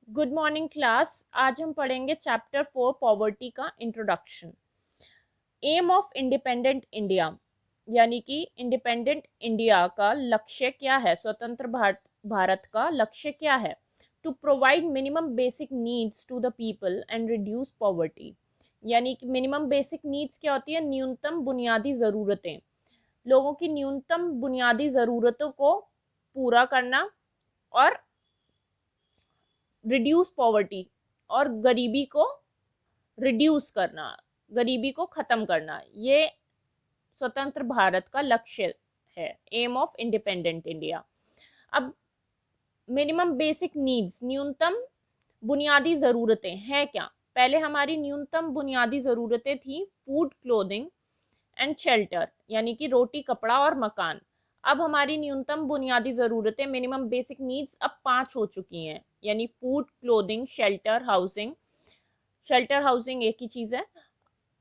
Good morning class. आज हम पढ़ेंगे चैप्टर 4 पॉवर्टी का introduction. Aim of independent India यानी कि इंडिपेंडेंट इंडिया का लक्ष्य क्या है, स्वतंत्र भारत का लक्ष्य क्या है? To provide minimum basic needs to the people and reduce poverty. यानी कि मिनिमम बेसिक नीड्स क्या होती है? न्यूनतम बुनियादी ज़रूरतें, लोगों की न्यूनतम बुनियादी ज़रूरतों को पूरा करना और रिड्यूस पॉवर्टी और गरीबी को रिड्यूस करना, गरीबी को खत्म करना, ये स्वतंत्र भारत का लक्ष्य है, एम ऑफ इंडिपेंडेंट इंडिया। अब मिनिमम बेसिक नीड्स, न्यूनतम बुनियादी ज़रूरतें हैं क्या? पहले हमारी न्यूनतम बुनियादी ज़रूरतें थी फूड, क्लोथिंग एंड शेल्टर, यानी कि रोटी, कपड़ा और मकान। अब हमारी न्यूनतम बुनियादी ज़रूरतें, मिनिमम बेसिक नीड्स, अब 5 हो चुकी हैं, यानी food, clothing, shelter, housing. Shelter, housing एक ही चीज़ है।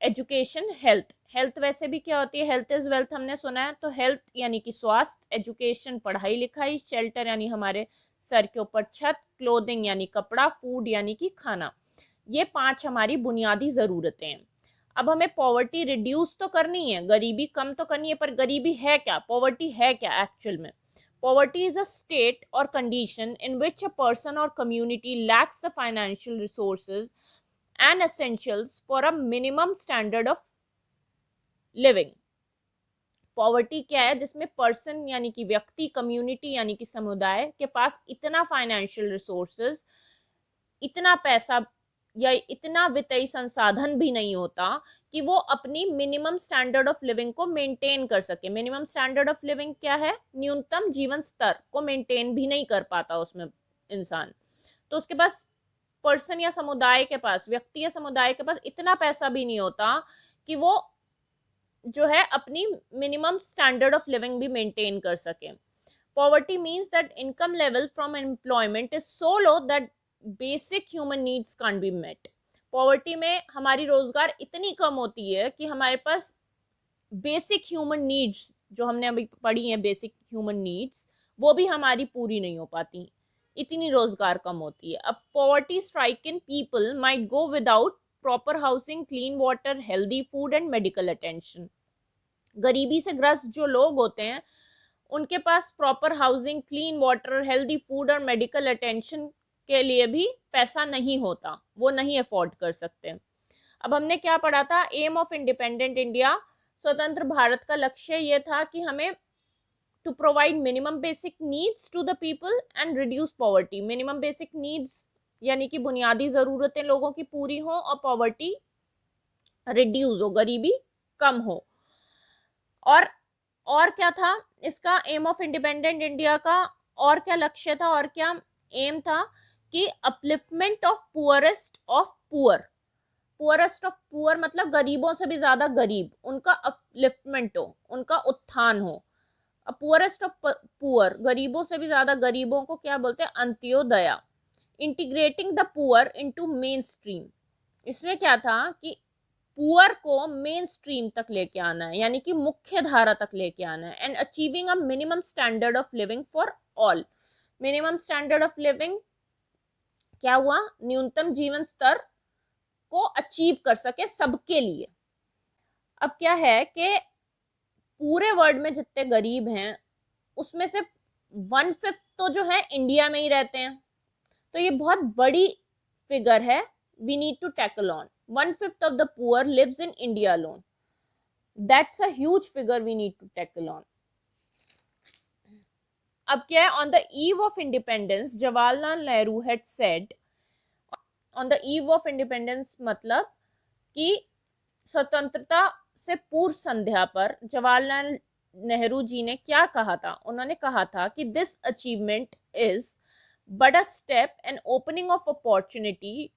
Education, health. हेल्थ वैसे भी क्या होती है? हेल्थ इज वेल्थ, हमने सुना है। तो हेल्थ यानी कि स्वास्थ्य, एजुकेशन पढ़ाई लिखाई, शेल्टर यानी हमारे सर के ऊपर छत, क्लोथिंग यानी कपड़ा, फूड यानी कि खाना। ये 5 हमारी बुनियादी ज़रूरतें हैं। अब हमें पॉवर्टी रिड्यूस तो करनी है, गरीबी कम तो करनी है, पर गरीबी है क्या, पॉवर्टी है क्या एक्चुअल में? Poverty is a state or condition in which a person or community lacks the financial resources and essentials for a minimum standard of living. Poverty क्या है? जिसमें पर्सन यानी कि व्यक्ति, कम्युनिटी यानी कि समुदाय के पास इतना फाइनेंशियल रिसोर्सेज, इतना पैसा या इतना वित्तीय संसाधन भी नहीं होता कि वो अपनी मिनिमम स्टैंडर्ड ऑफ लिविंग को मेंटेन कर सके। मिनिमम स्टैंडर्ड ऑफ लिविंग क्या है? न्यूनतम जीवन स्तर को मेंटेन भी नहीं कर पाता उसमें इंसान। तो उसके पास, पर्सन या समुदाय के पास, व्यक्ति या समुदाय के पास इतना पैसा भी नहीं होता कि वो जो है अपनी मिनिमम स्टैंडर्ड ऑफ लिविंग भी मेंटेन कर सके। Poverty means that income level from employment is so low that basic human needs can't be met. Poverty में हमारी रोजगार इतनी कम होती है कि हमारे पास बेसिक ह्यूमन नीड्स, जो हमने अभी पढ़ी है बेसिक ह्यूमन नीड्स, वो भी हमारी पूरी नहीं हो पाती, इतनी रोजगार कम होती है। अब poverty strike in people might go without proper housing, clean water, healthy food and medical attention. गरीबी से ग्रस्त जो लोग होते हैं उनके पास proper housing, clean water, healthy food और मेडिकल अटेंशन के लिए भी पैसा नहीं होता, वो नहीं अफोर्ड कर सकते। अब हमने क्या पढ़ा था? एम ऑफ इंडिपेंडेंट इंडिया, स्वतंत्र भारत का लक्ष्य ये था कि हमें to provide minimum basic needs to the people and reduce poverty. Minimum basic needs यानी कि बुनियादी जरूरतें लोगों की पूरी हो और पॉवर्टी रिड्यूस हो, गरीबी कम हो। और क्या था इसका एम ऑफ इंडिपेंडेंट इंडिया का? और क्या लक्ष्य था और क्या एम था? कि upliftment of poorest of poor. Poorest of poor मतलब गरीबों से भी ज्यादा गरीब, उनका अपलिफ्टमेंट हो, उनका उत्थान हो। पुअरेस्ट ऑफ पुअर, गरीबों से भी ज्यादा गरीबों को क्या बोलते हैं? Antyodaya. Integrating the poor into main stream. इसमें क्या था कि पुअर को मेन स्ट्रीम तक लेके आना है, यानी कि मुख्य धारा तक लेके आना है। And achieving a minimum standard of living for all. Minimum standard of living क्या हुआ? न्यूनतम जीवन स्तर को अचीव कर सके सबके लिए। अब क्या है कि पूरे वर्ल्ड में जितने गरीब हैं उसमें से 1/5 तो जो है इंडिया में ही रहते हैं। तो ये बहुत बड़ी फिगर है, we need to tackle on. 1/5 of the poor lives in India alone. That's a huge figure we need to tackle on. अब क्या है? On the eve of independence, Jawaharlal Nehru had said, on the eve of independence मतलब कि स्वतंत्रता से पूर्व संध्या पर जवाहरलाल नेहरू जी ने क्या कहा था? उन्होंने कहा था कि this achievement is but a step and opening of opportunity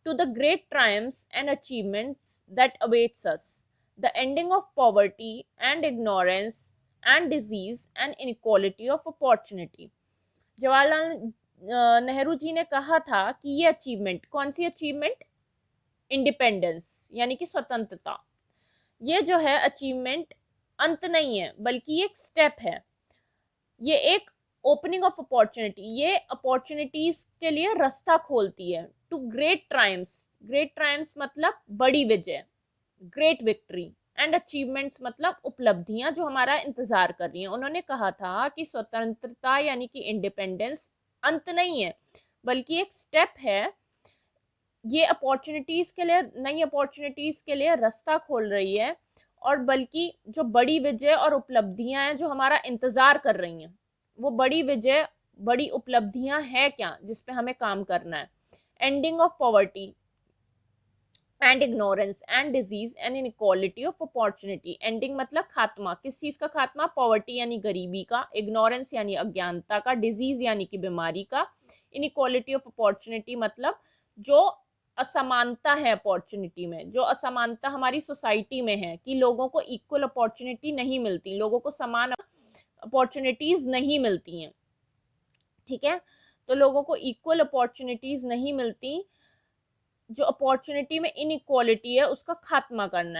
to the great triumphs and achievements that awaits us, the ending of poverty and ignorance and disease and inequality of opportunity. Jawaharlal Nehru ji ने कहा था कि ये achievement, कौन सी achievement? Independence यानी कि स्वतंत्रता। ये जो है अचीवमेंट अंत नहीं है, बल्कि एक स्टेप है, ये एक ओपनिंग ऑफ अपॉर्चुनिटी, ये अपॉर्चुनिटीज के लिए रास्ता खोलती है। To great triumphs, great triumphs मतलब बड़ी विजय, ग्रेट विक्ट्री, एंड अचीवमेंट्स मतलब उपलब्धियां जो हमारा इंतजार कर रही हैं। उन्होंने कहा था कि स्वतंत्रता यानी कि इंडिपेंडेंस अंत नहीं है, बल्कि एक स्टेप है। ये अपॉर्चुनिटीज के लिए, नई अपॉर्चुनिटीज के लिए रास्ता खोल रही है, और बल्कि जो बड़ी विजय और उपलब्धियां हैं जो हमारा इंतजार कर रही हैं, वो बड़ी विजय, बड़ी उपलब्धियां हैं क्या जिस पे हमें काम करना है। Ending of poverty and ignorance and disease and inequality of opportunity. Ending मतलब खात्मा, किस चीज का खात्मा, पॉवर्टी यानी गरीबी का, इग्नोरेंस यानी अज्ञानता का, डिजीज यानी कि बीमारी का, इनइक्वालिटी ऑफ अपॉर्चुनिटी मतलब जो असमानता है अपॉर्चुनिटी में, जो असमानता हमारी सोसाइटी में है कि लोगों को इक्वल अपॉर्चुनिटी नहीं मिलती, लोगों को समान अपॉर्चुनिटीज नहीं मिलती हैं। ठीक है, तो लोगों को इक्वल अपॉर्चुनिटीज नहीं मिलती, जो अपॉर्चुनिटी में इनइक्वालिटी है उसका खात्मा करना है।